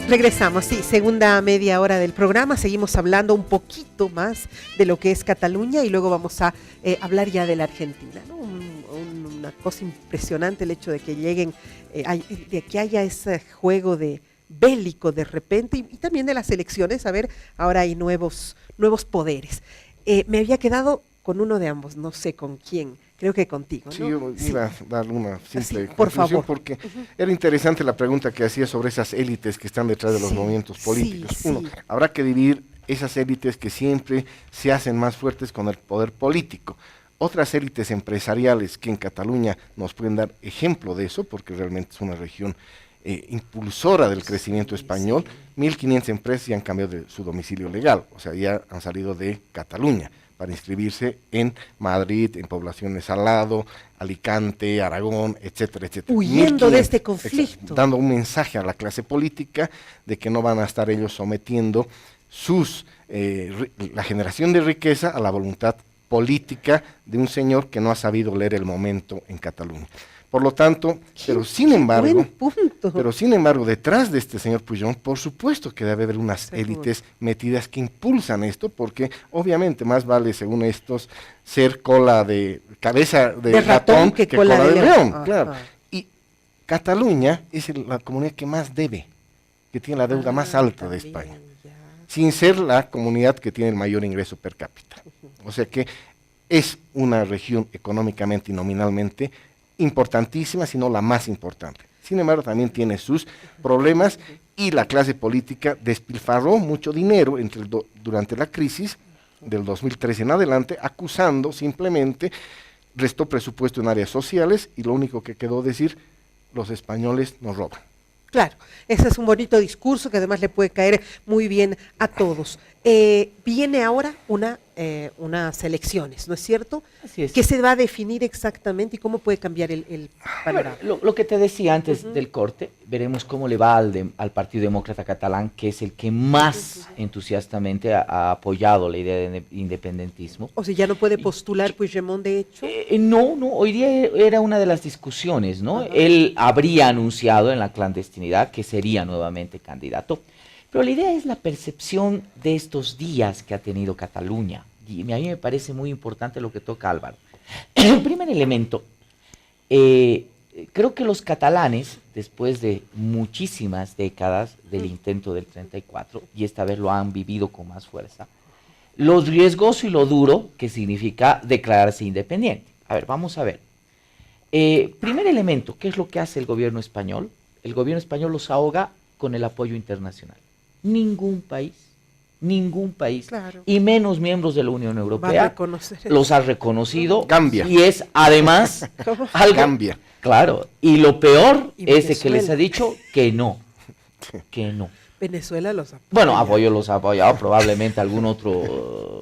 Regresamos, sí, segunda media hora del programa. Seguimos hablando un poquito más de lo que es Cataluña y luego vamos a hablar ya de la Argentina, ¿no? Una cosa impresionante el hecho de que lleguen, de que haya ese juego de bélico de repente y también de las elecciones. A ver, ahora hay nuevos poderes. Me había quedado con uno de ambos, no sé con quién. Creo que contigo, ¿no? Sí, yo iba a darle una simple por conclusión favor. porque era interesante la pregunta que hacía sobre esas élites que están detrás de los movimientos políticos. Uno, habrá que dividir esas élites que siempre se hacen más fuertes con el poder político. Otras élites empresariales que en Cataluña nos pueden dar ejemplo de eso, porque realmente es una región impulsora del crecimiento español. 1.500 empresas ya han cambiado de su domicilio legal, o sea, ya han salido de Cataluña para inscribirse en Madrid, en poblaciones al lado, Alicante, Aragón, etcétera, etcétera. Huyendo de este conflicto. Dando un mensaje a la clase política de que no van a estar ellos sometiendo la generación de riqueza a la voluntad política de un señor que no ha sabido leer el momento en Cataluña. Por lo tanto, pero sin embargo, detrás de este señor Pujol, por supuesto que debe haber unas élites metidas que impulsan esto, porque obviamente más vale, según estos, ser cabeza de ratón que cola de león. Claro. Y Cataluña es la comunidad que más debe, que tiene la deuda más alta de España, sin ser la comunidad que tiene el mayor ingreso per cápita. O sea que es una región económicamente y nominalmente importantísima, sino la más importante. Sin embargo, también tiene sus problemas y la clase política despilfarró mucho dinero durante la crisis del 2013 en adelante, acusando simplemente, restó presupuesto en áreas sociales y lo único que quedó decir, los españoles nos roban. Claro, ese es un bonito discurso que además le puede caer muy bien a todos. Viene ahora unas elecciones, ¿no es cierto? Así es. ¿Qué se va a definir exactamente y cómo puede cambiar el panorama? Lo que te decía antes del corte, veremos cómo le va al Partido Demócrata Catalán, que es el que más entusiastamente ha apoyado la idea de independentismo. O sea, ¿ya no puede postular Puigdemont de hecho? No, hoy día era una de las discusiones, ¿no? Él habría anunciado en la clandestinidad que sería nuevamente candidato. Pero la idea es la percepción de estos días que ha tenido Cataluña. Y a mí me parece muy importante lo que toca Álvaro. El primer elemento, creo que los catalanes, después de muchísimas décadas del intento del 34, y esta vez lo han vivido con más fuerza, lo riesgoso y lo duro que significa declararse independiente. A ver, vamos a ver. Primer elemento, ¿qué es lo que hace el gobierno español? El gobierno español los ahoga con el apoyo internacional. Ningún país, claro, y menos miembros de la Unión Europea los ha reconocido. Gambia. Y es además algo, Gambia. Claro, y lo peor es de que les ha dicho que no. Venezuela los apoya. Bueno, los ha apoyado probablemente algún otro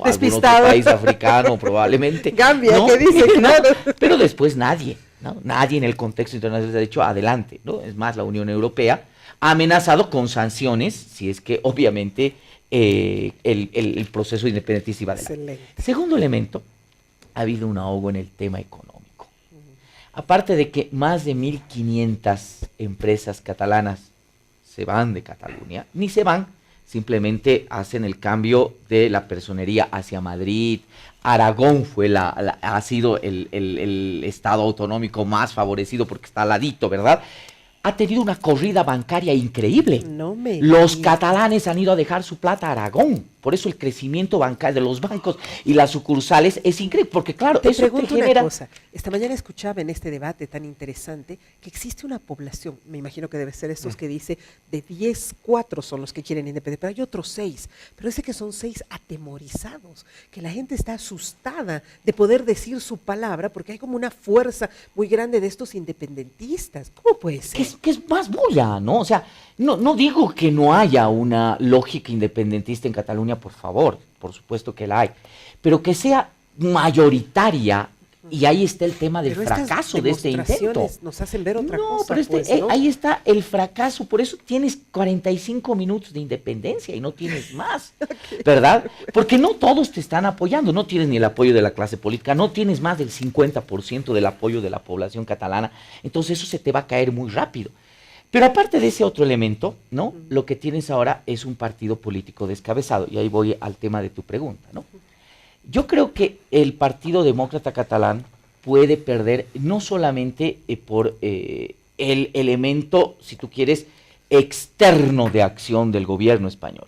país africano, probablemente. Gambia, ¿no? ¿qué dice? Claro. Pero después nadie, ¿no? Nadie en el contexto internacional ha dicho adelante, ¿no? Es más, la Unión Europea ha amenazado con sanciones si es que obviamente el proceso independentista iba adelante. Excelente. Segundo elemento, ha habido un ahogo en el tema económico. Aparte de que más de 1.500 empresas catalanas se van de Cataluña, ni se van, simplemente hacen el cambio de la personería hacia Madrid. Aragón ha sido el estado autonómico más favorecido porque está al ladito, ¿verdad? Ha tenido una corrida bancaria increíble. Los catalanes han ido a dejar su plata a Aragón. Por eso el crecimiento bancario de los bancos y las sucursales es increíble. Porque claro, te eso pregunto te genera... una cosa. Esta mañana escuchaba en este debate tan interesante que existe una población, me imagino que debe ser estos que dice, de 10, 4 son los que quieren independencia, pero hay otros 6. Pero dice que son 6 atemorizados, que la gente está asustada de poder decir su palabra porque hay como una fuerza muy grande de estos independentistas. ¿Cómo puede ser? Que es más bulla, ¿no? O sea, no digo que no haya una lógica independentista en Cataluña, por favor, por supuesto que la hay, pero que sea mayoritaria, y ahí está el tema del fracaso de este intento. Nos hacen ver otra cosa. Pero ahí está el fracaso, por eso tienes 45 minutos de independencia y no tienes más, ¿verdad? Porque no todos te están apoyando, no tienes ni el apoyo de la clase política, no tienes más del 50% del apoyo de la población catalana, entonces eso se te va a caer muy rápido. Pero aparte de ese otro elemento, ¿no? Lo que tienes ahora es un partido político descabezado, y ahí voy al tema de tu pregunta, ¿no? Yo creo que el Partido Demócrata Catalán puede perder no solamente por el elemento, si tú quieres, externo de acción del gobierno español,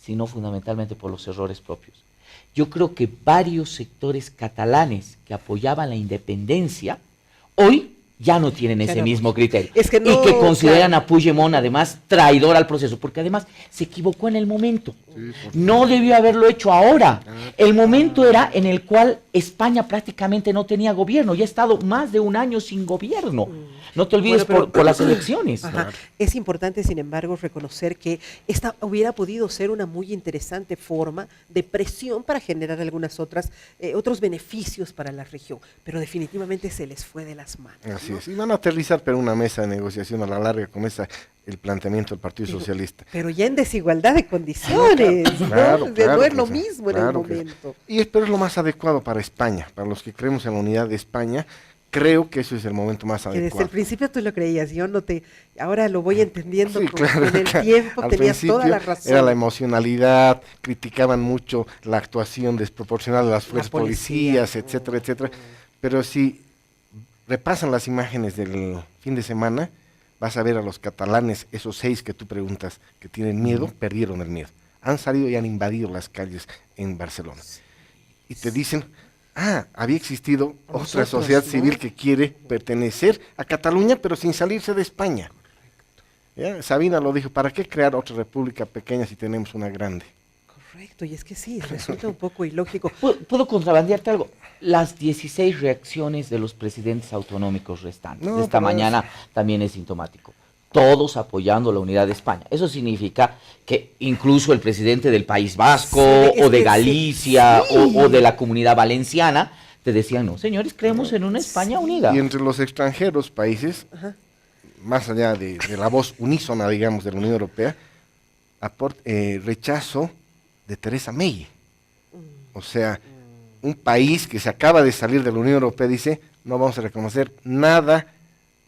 sino fundamentalmente por los errores propios. Yo creo que varios sectores catalanes que apoyaban la independencia, hoy ya no tienen ese mismo criterio. Es que no, y que consideran a Puigdemont además traidor al proceso, porque además se equivocó en el momento. No debió haberlo hecho ahora. El momento era en el cual España prácticamente no tenía gobierno, ya ha estado más de un año sin gobierno. No te olvides por las elecciones. Ajá. Es importante, sin embargo, reconocer que esta hubiera podido ser una muy interesante forma de presión para generar algunas otros beneficios para la región, pero definitivamente se les fue de las manos. Así es, y van a aterrizar pero una mesa de negociación a la larga con el planteamiento del Partido Socialista. Pero ya en desigualdad de condiciones, claro, ¿no? claro, No es lo mismo en el momento. Pero es lo más adecuado para España, para los que creemos en la unidad de España. Creo que eso es el momento más adecuado. Desde el principio tú lo creías, yo no te... Ahora lo voy entendiendo, sí, claro, con el tiempo tenías toda la razón. Era la emocionalidad, criticaban mucho la actuación desproporcional de las fuerzas policías, etcétera, etcétera. Pero si repasan las imágenes del fin de semana, vas a ver a los catalanes, esos 6 que tú preguntas, que tienen miedo, perdieron el miedo. Han salido y han invadido las calles en Barcelona. Y te dicen... había existido otra sociedad civil que quiere pertenecer a Cataluña, pero sin salirse de España. ¿Ya? Sabina lo dijo, ¿para qué crear otra república pequeña si tenemos una grande? Correcto, y es que sí, resulta un poco ilógico. ¿Puedo contrabandearte algo? Las 16 reacciones de los presidentes autonómicos restantes de esta mañana también es sintomático. Todos apoyando la unidad de España. Eso significa que incluso el presidente del País Vasco, o de Galicia, o de la Comunidad Valenciana, te decían, no, señores, creemos en una España unida. Y entre los extranjeros países, más allá de la voz unísona, digamos, de la Unión Europea, rechazo de Theresa May. O sea, un país que se acaba de salir de la Unión Europea dice, no vamos a reconocer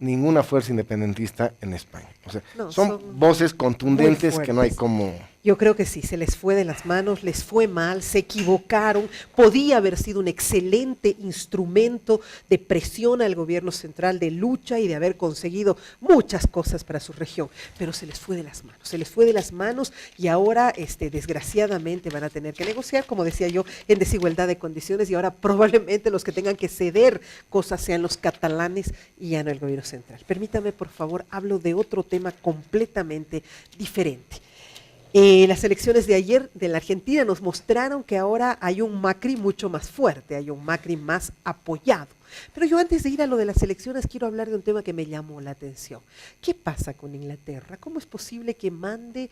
ninguna fuerza independentista en España. O sea, son voces contundentes que no hay como... Yo creo que sí, se les fue de las manos, les fue mal, se equivocaron, podía haber sido un excelente instrumento de presión al gobierno central, de lucha y de haber conseguido muchas cosas para su región, pero se les fue de las manos y ahora desgraciadamente van a tener que negociar, como decía yo, en desigualdad de condiciones y ahora probablemente los que tengan que ceder cosas sean los catalanes y ya no el gobierno central. Permítame, por favor, hablo de otro tema completamente diferente. Las elecciones de ayer de la Argentina nos mostraron que ahora hay un Macri mucho más fuerte, hay un Macri más apoyado. Pero yo antes de ir a lo de las elecciones quiero hablar de un tema que me llamó la atención. ¿Qué pasa con Inglaterra? ¿Cómo es posible que mande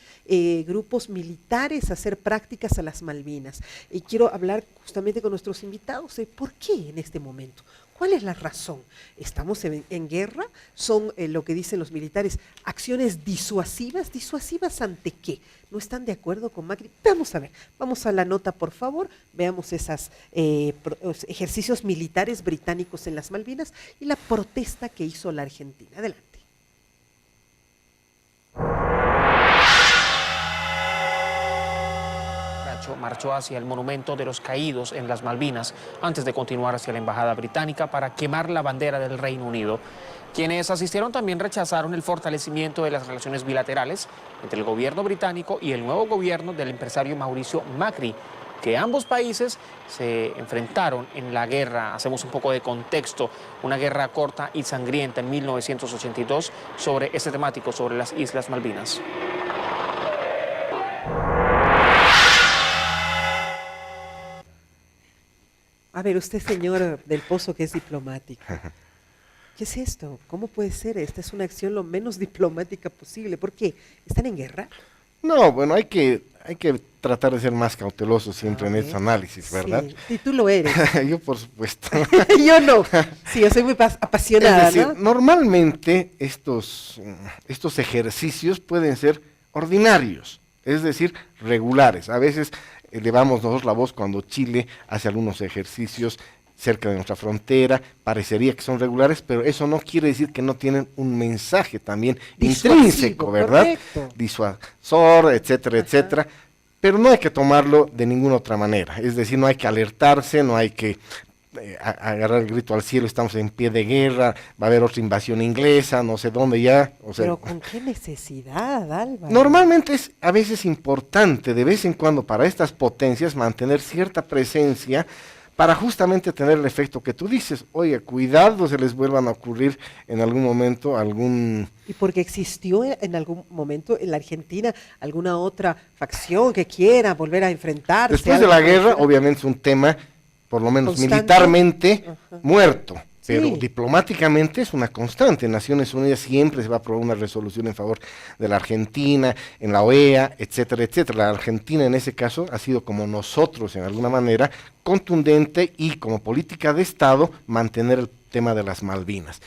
grupos militares a hacer prácticas a las Malvinas? Y quiero hablar justamente con nuestros invitados de por qué en este momento. ¿Cuál es la razón? ¿Estamos en guerra? ¿Son lo que dicen los militares acciones disuasivas? ¿Disuasivas ante qué? ¿No están de acuerdo con Macri? Vamos a ver, vamos a la nota por favor, veamos esos ejercicios militares británicos en las Malvinas y la protesta que hizo la Argentina. Adelante. Marchó hacia el monumento de los caídos en las Malvinas antes de continuar hacia la embajada británica para quemar la bandera del Reino Unido. Quienes asistieron también rechazaron el fortalecimiento de las relaciones bilaterales entre el gobierno británico y el nuevo gobierno del empresario Mauricio Macri, que ambos países se enfrentaron en la guerra. Hacemos un poco de contexto, una guerra corta y sangrienta en 1982 sobre este temático, sobre las Islas Malvinas. A ver, usted, señor del Pozo, que es diplomático, ¿qué es esto? ¿Cómo puede ser? Esta es una acción lo menos diplomática posible. ¿Por qué? ¿Están en guerra? No, bueno, hay que tratar de ser más cautelosos siempre en estos análisis, ¿verdad? Sí, tú lo eres. Yo, por supuesto. Yo no. Sí, yo soy muy apasionada, es decir, ¿no? Normalmente estos ejercicios pueden ser ordinarios, es decir, regulares. A veces elevamos nosotros la voz cuando Chile hace algunos ejercicios cerca de nuestra frontera, parecería que son regulares, pero eso no quiere decir que no tienen un mensaje también intrínseco, ¿verdad? Correcto. Disuasor, etcétera, etcétera, pero no hay que tomarlo de ninguna otra manera, es decir, no hay que alertarse, no hay que agarrar el grito al cielo, estamos en pie de guerra, va a haber otra invasión inglesa, no sé dónde ya. O sea, pero ¿con qué necesidad, Álvaro? Normalmente es a veces importante, de vez en cuando, para estas potencias mantener cierta presencia para justamente tener el efecto que tú dices. Oye, cuidado, se les vuelvan a ocurrir en algún momento algún... Y porque existió en algún momento en la Argentina alguna otra facción que quiera volver a enfrentarse. Después de la guerra, obviamente es un tema, por lo menos constante, militarmente, ajá, muerto, pero sí, diplomáticamente es una constante. En Naciones Unidas siempre se va a aprobar una resolución en favor de la Argentina, en la OEA, etcétera, etcétera. La Argentina en ese caso ha sido como nosotros, en alguna manera, contundente y como política de Estado mantener el tema de las Malvinas.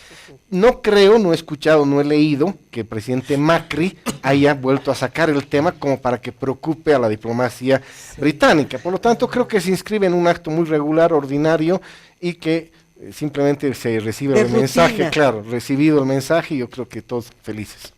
No creo, no he escuchado, no he leído que el presidente Macri haya vuelto a sacar el tema como para que preocupe a la diplomacia británica. Por lo tanto, creo que se inscribe en un acto muy regular, ordinario, y que simplemente se recibe de el rutina. mensaje, claro, recibido el mensaje, yo creo que todos felices.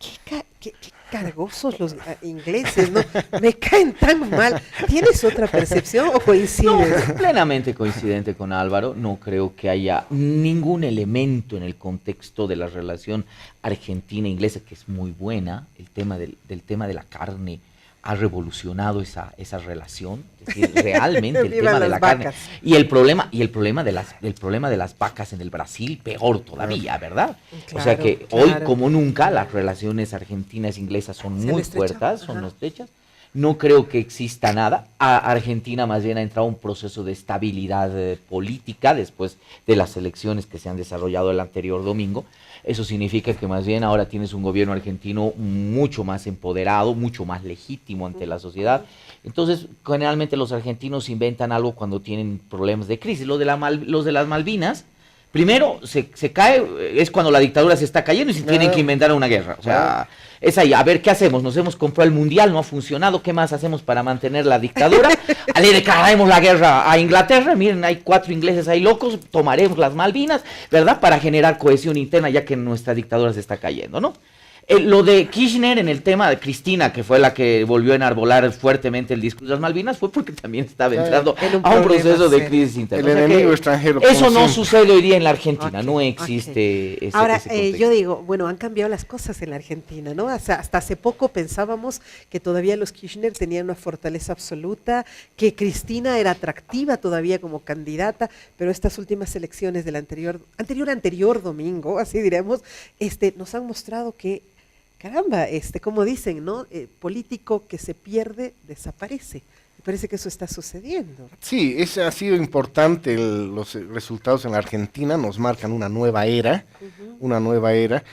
Qué cargosos los ingleses, ¿no? Me caen tan mal. ¿Tienes otra percepción o No, coincides? plenamente coincidente con Álvaro. No creo que haya ningún elemento en el contexto de la relación argentina-inglesa, que es muy buena. El tema del tema de la carne ha revolucionado esa relación. Es decir, realmente el Viva tema de las la carne. vacas. Y el problema de las vacas en el Brasil, peor todavía, ¿verdad? O sea Claro, que hoy, claro. como nunca, las relaciones argentinas-inglesas son Se muy han estrechado, fuertes, son ajá. estrechas. No creo que exista nada. Argentina más bien ha entrado en un proceso de estabilidad política después de las elecciones que se han desarrollado el anterior domingo. Eso significa que más bien ahora tienes un gobierno argentino mucho más empoderado, mucho más legítimo ante la sociedad. Entonces, generalmente los argentinos inventan algo cuando tienen problemas de crisis. Los de las Malvinas, primero se cae, es cuando la dictadura se está cayendo y se tienen que inventar una guerra. O sea, es ahí, a ver qué hacemos. Nos hemos comprado el mundial, no ha funcionado. ¿Qué más hacemos para mantener la dictadura? Le declararemos la guerra a Inglaterra. Miren, hay 4 ingleses ahí locos. Tomaremos las Malvinas, ¿verdad? Para generar cohesión interna, ya que nuestra dictadura se está cayendo, ¿no? Lo de Kirchner en el tema de Cristina, que fue la que volvió a enarbolar fuertemente el discurso de las Malvinas, fue porque también estaba entrando en un a un problema proceso de serio. crisis interna. El O sea que enemigo extranjero. eso como no siempre. sucede hoy día en la Argentina, Ok, no existe ok. ese Ahora, contexto. yo digo, bueno, han cambiado las cosas en la Argentina, ¿no? Hasta hace poco pensábamos que todavía los Kirchner tenían una fortaleza absoluta, que Cristina era atractiva todavía como candidata, pero estas últimas elecciones del anterior domingo, así diremos, nos han mostrado que caramba, como dicen, ¿no? Político que se pierde, desaparece. Me parece que eso está sucediendo. Sí, ese ha sido importante, los resultados en la Argentina nos marcan una nueva era, una nueva era.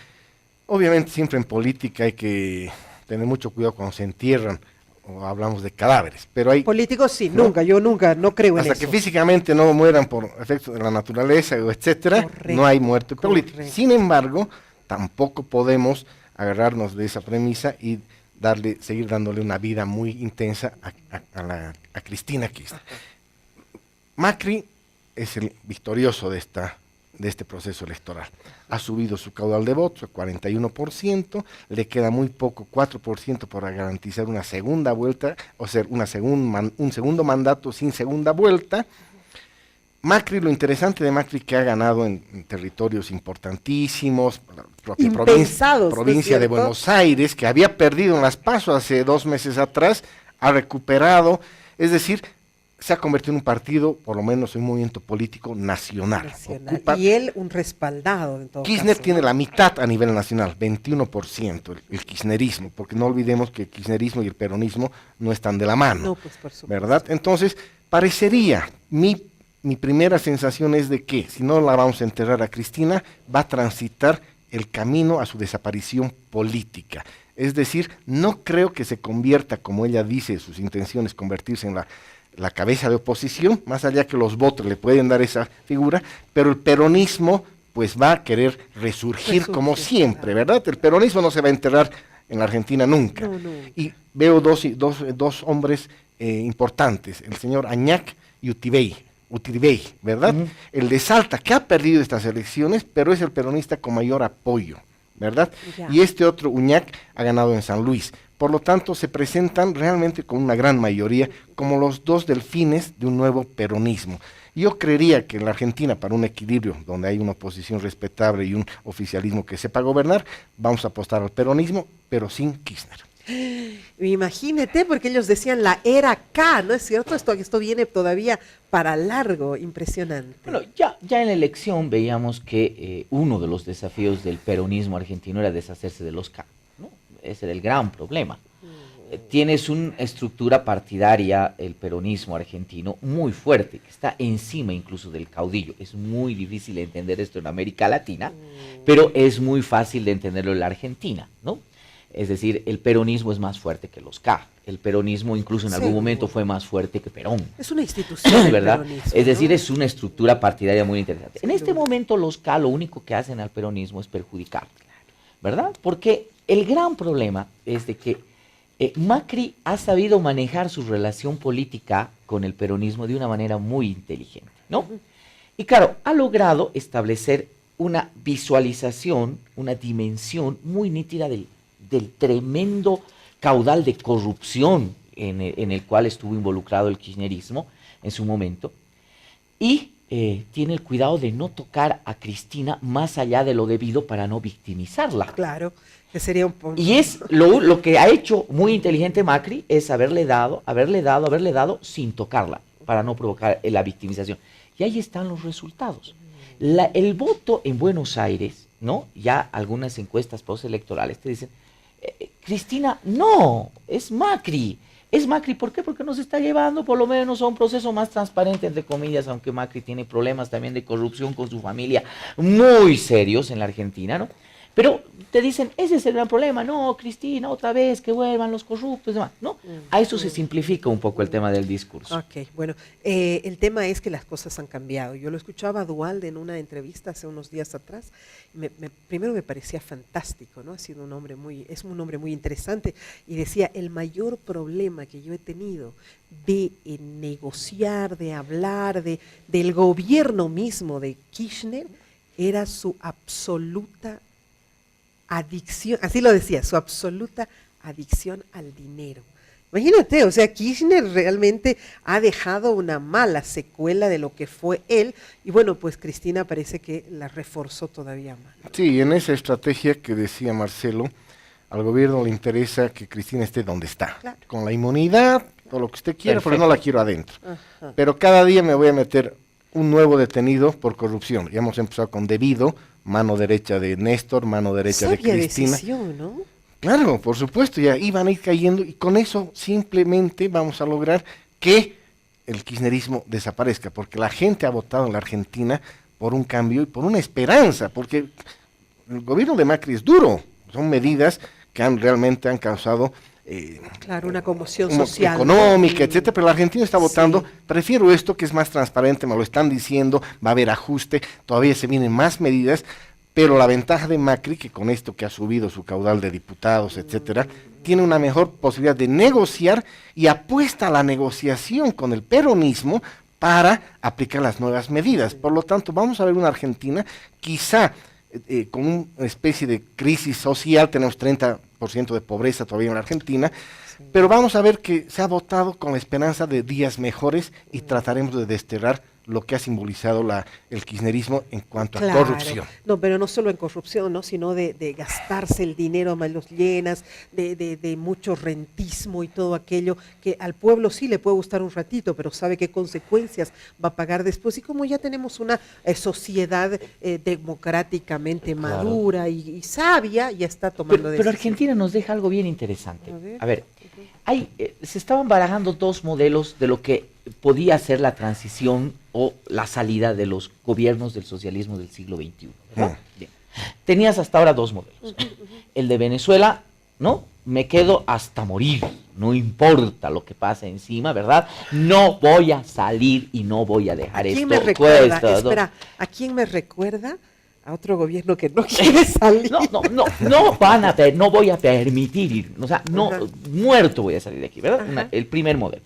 Obviamente siempre en política hay que tener mucho cuidado cuando se entierran o hablamos de cadáveres, pero hay... Políticos sí, ¿no? yo nunca, no creo en Hasta eso. que físicamente no mueran por efectos de la naturaleza o etcétera, Correcto, no hay muerte política. correcto. Sin embargo, tampoco podemos agarrarnos de esa premisa y seguir dándole una vida muy intensa a Cristina Kirchner. Macri es el victorioso de este proceso electoral. Ha subido su caudal de votos a 41%, le queda muy poco, 4% para garantizar una segunda vuelta, o sea, un segundo mandato sin segunda vuelta. Macri, lo interesante de Macri que ha ganado en territorios importantísimos, la propia Impensados, provincia ¿no es de cierto? Buenos Aires, que había perdido en las PASO hace 2 meses atrás, ha recuperado, es decir, se ha convertido en un partido, por lo menos un movimiento político nacional. Y él un respaldado en todo Kirchner caso, tiene ¿no? la mitad a nivel nacional, 21%, el kirchnerismo, porque no olvidemos que el kirchnerismo y el peronismo no están de la mano, No, pues por supuesto. ¿verdad? Entonces, parecería, mi primera sensación es de que si no la vamos a enterrar a Cristina, va a transitar el camino a su desaparición política. Es decir, no creo que se convierta, como ella dice, sus intenciones, convertirse en la cabeza de oposición, más allá que los votos le pueden dar esa figura, pero el peronismo pues va a querer resurgir como siempre, ¿verdad? El peronismo no se va a enterrar en la Argentina nunca. No, no. Y veo dos hombres importantes, el señor Añac y Utibey, Utilibey, ¿verdad? El de Salta, que ha perdido estas elecciones, pero es el peronista con mayor apoyo, ¿verdad? Y este otro, Uñac, ha ganado en San Luis. Por lo tanto, se presentan realmente con una gran mayoría como los dos delfines de un nuevo peronismo. Yo creería que en la Argentina, para un equilibrio donde hay una oposición respetable y un oficialismo que sepa gobernar, vamos a apostar al peronismo, pero sin Kirchner. Imagínate, porque ellos decían la era K, ¿no es cierto? Esto viene todavía para largo, impresionante. Bueno, ya en la elección veíamos que uno de los desafíos del peronismo argentino era deshacerse de los K, ¿no? Ese era el gran problema. Tienes una estructura partidaria, el peronismo argentino, muy fuerte, que está encima incluso del caudillo. Es muy difícil de entender esto en América Latina, pero es muy fácil de entenderlo en la Argentina, ¿no? Es decir, el peronismo es más fuerte que los K. El peronismo incluso en algún momento fue más fuerte que Perón. Es una institución, ¿verdad? Es decir, es una estructura partidaria muy interesante. En este momento los K lo único que hacen al peronismo es perjudicar, ¿verdad? Porque el gran problema es de que Macri ha sabido manejar su relación política con el peronismo de una manera muy inteligente, ¿no? Y claro, ha logrado establecer una visualización, una dimensión muy nítida del tremendo caudal de corrupción en el cual estuvo involucrado el kirchnerismo en su momento, y tiene el cuidado de no tocar a Cristina más allá de lo debido para no victimizarla. Claro, que sería un punto. Y es lo que ha hecho muy inteligente Macri, es haberle dado sin tocarla, para no provocar la victimización. Y ahí están los resultados. El voto en Buenos Aires, ¿no? Ya algunas encuestas postelectorales te dicen, Cristina, no, es Macri. Es Macri, ¿por qué? Porque nos está llevando por lo menos a un proceso más transparente, entre comillas, aunque Macri tiene problemas también de corrupción con su familia muy serios en la Argentina, ¿no? Pero te dicen, ese es el gran problema, no, Cristina, otra vez, que vuelvan los corruptos y demás, ¿no? A eso se simplifica un poco el tema del discurso. Ok, bueno, el tema es que las cosas han cambiado. Yo lo escuchaba a Duhalde en una entrevista hace unos días atrás. Primero me parecía fantástico, ¿no? Es un hombre muy interesante, y decía, el mayor problema que yo he tenido de negociar, de hablar, del gobierno mismo de Kirchner, era su absoluta adicción, así lo decía, su absoluta adicción al dinero. Imagínate, o sea, Kirchner realmente ha dejado una mala secuela de lo que fue él, y bueno, pues Cristina parece que la reforzó todavía más. Sí, en esa estrategia que decía Marcelo, al gobierno le interesa que Cristina esté donde está, claro, con la inmunidad, todo lo que usted quiera, pero no la quiero adentro. Ajá. Pero cada día me voy a meter un nuevo detenido por corrupción. Ya hemos empezado con Debido, mano derecha de Néstor, mano derecha de Cristina. Decisión, ¿no? Claro, por supuesto, ya iban a ir cayendo, y con eso simplemente vamos a lograr que el kirchnerismo desaparezca, porque la gente ha votado en la Argentina por un cambio y por una esperanza, porque el gobierno de Macri es duro, son medidas que realmente han causado claro, una conmoción social, económica, etcétera, pero la Argentina está votando, sí, prefiero esto que es más transparente, me lo están diciendo, va a haber ajuste, todavía se vienen más medidas, pero la ventaja de Macri, que con esto que ha subido su caudal de diputados, etcétera, tiene una mejor posibilidad de negociar, y apuesta a la negociación con el peronismo para aplicar las nuevas medidas. Por lo tanto, vamos a ver una Argentina quizá con una especie de crisis social, tenemos 30% de pobreza todavía en la Argentina, sí, pero vamos a ver que se ha votado con la esperanza de días mejores, y trataremos de desterrar lo que ha simbolizado el kirchnerismo en cuanto a corrupción. No, pero no solo en corrupción, ¿no? Sino de gastarse el dinero a manos llenas, de mucho rentismo y todo aquello que al pueblo sí le puede gustar un ratito, pero sabe qué consecuencias va a pagar después. Y como ya tenemos una sociedad democráticamente madura y sabia, ya está tomando decisiones. Pero Argentina nos deja algo bien interesante. A ver, se estaban barajando dos modelos de lo que podía ser la transición o la salida de los gobiernos del socialismo del siglo XXI, ¿verdad? Bien. Tenías hasta ahora dos modelos. El de Venezuela, ¿no? Me quedo hasta morir, no importa lo que pase encima, ¿verdad? No voy a salir y no voy a dejar esto. ¿Quién me recuerda? Espera, ¿a quién me recuerda? A otro gobierno que no quiere salir. No voy a permitir, o sea, muerto voy a salir de aquí, ¿verdad? El primer modelo.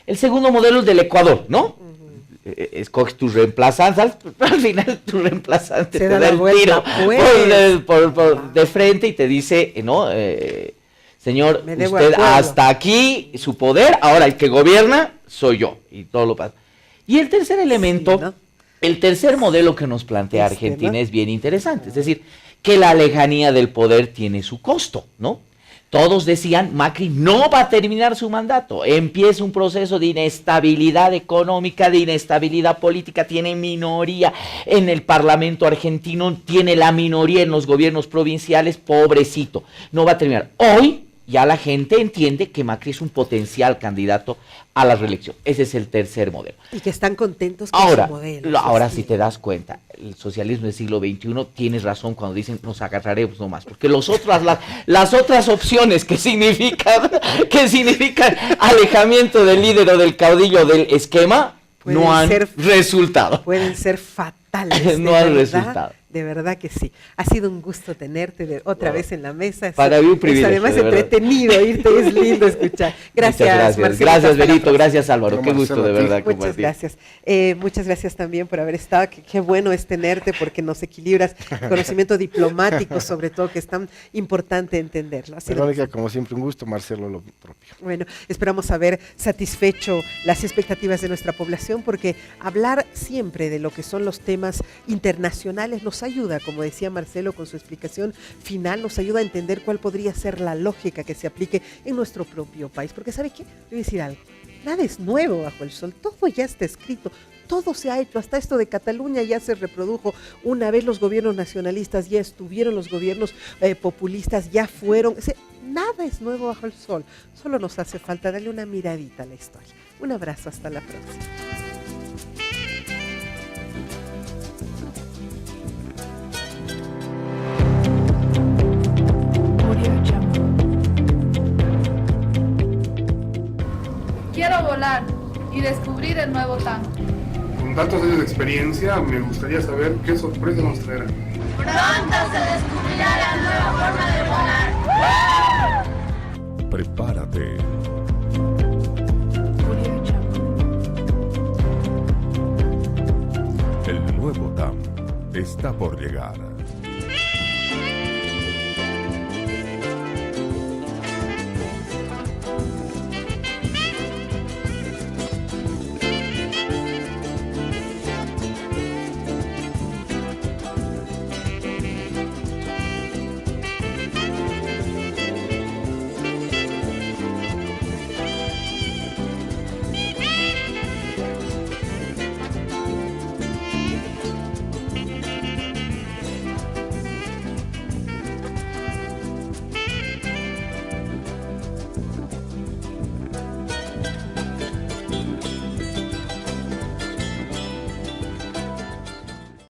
El segundo modelo es del Ecuador, ¿no? escoges tus reemplazantes, pero al final tu reemplazante Se te da da la el vuelta, tiro pues. de frente y te dice, ¿no? Señor, Me debo usted al pueblo. hasta aquí su poder, ahora el que gobierna soy yo, y todo lo pasa. Y el tercer elemento, Sí, ¿no? el tercer modelo que nos plantea Argentina ¿no? es bien interesante, es decir, que la lejanía del poder tiene su costo, ¿no? Todos decían, Macri no va a terminar su mandato, empieza un proceso de inestabilidad económica, de inestabilidad política, tiene minoría en el Parlamento argentino, tiene la minoría en los gobiernos provinciales, pobrecito, no va a terminar. Hoy ya la gente entiende que Macri es un potencial candidato a la reelección. Ese es el tercer modelo. Y que están contentos con Ahora, su modelo. ahora sí. si te das cuenta, el socialismo del siglo XXI, tienes razón cuando dicen nos agarraremos nomás, porque las otras opciones que significan alejamiento del líder o del caudillo del esquema, Pueden no han ser- resultado. Pueden ser fatales. No han resultado. De verdad que sí. Ha sido un gusto tenerte otra vez en la mesa. Para mí un privilegio, Es además de verdad. entretenido irte, es lindo escuchar. Gracias, Muchas Marcelo. gracias Hasta la Benito, próxima. gracias Álvaro, No, qué Marcelo, gusto de a ti. verdad Muchas compartir. gracias. Muchas gracias también por haber estado. Qué bueno es tenerte porque nos equilibras conocimiento diplomático, sobre todo, que es tan importante entenderlo. Ha sido- Verónica, como siempre, un gusto, Marcelo, lo propio. Bueno, esperamos haber satisfecho las expectativas de nuestra población porque hablar siempre de lo que son los temas internacionales nos ayuda, como decía Marcelo con su explicación final, nos ayuda a entender cuál podría ser la lógica que se aplique en nuestro propio país. Porque ¿sabe qué? Le voy a decir algo. Nada es nuevo bajo el sol, todo ya está escrito, todo se ha hecho, hasta esto de Cataluña ya se reprodujo, una vez los gobiernos nacionalistas ya estuvieron, los gobiernos populistas ya fueron, o sea, nada es nuevo bajo el sol, solo nos hace falta darle una miradita a la historia. Un abrazo, hasta la próxima. Quiero volar y descubrir el nuevo TAM. Con tantos años de experiencia, me gustaría saber qué sorpresa nos traerá. Pronto se descubrirá la nueva forma de volar. Prepárate. El nuevo TAM está por llegar.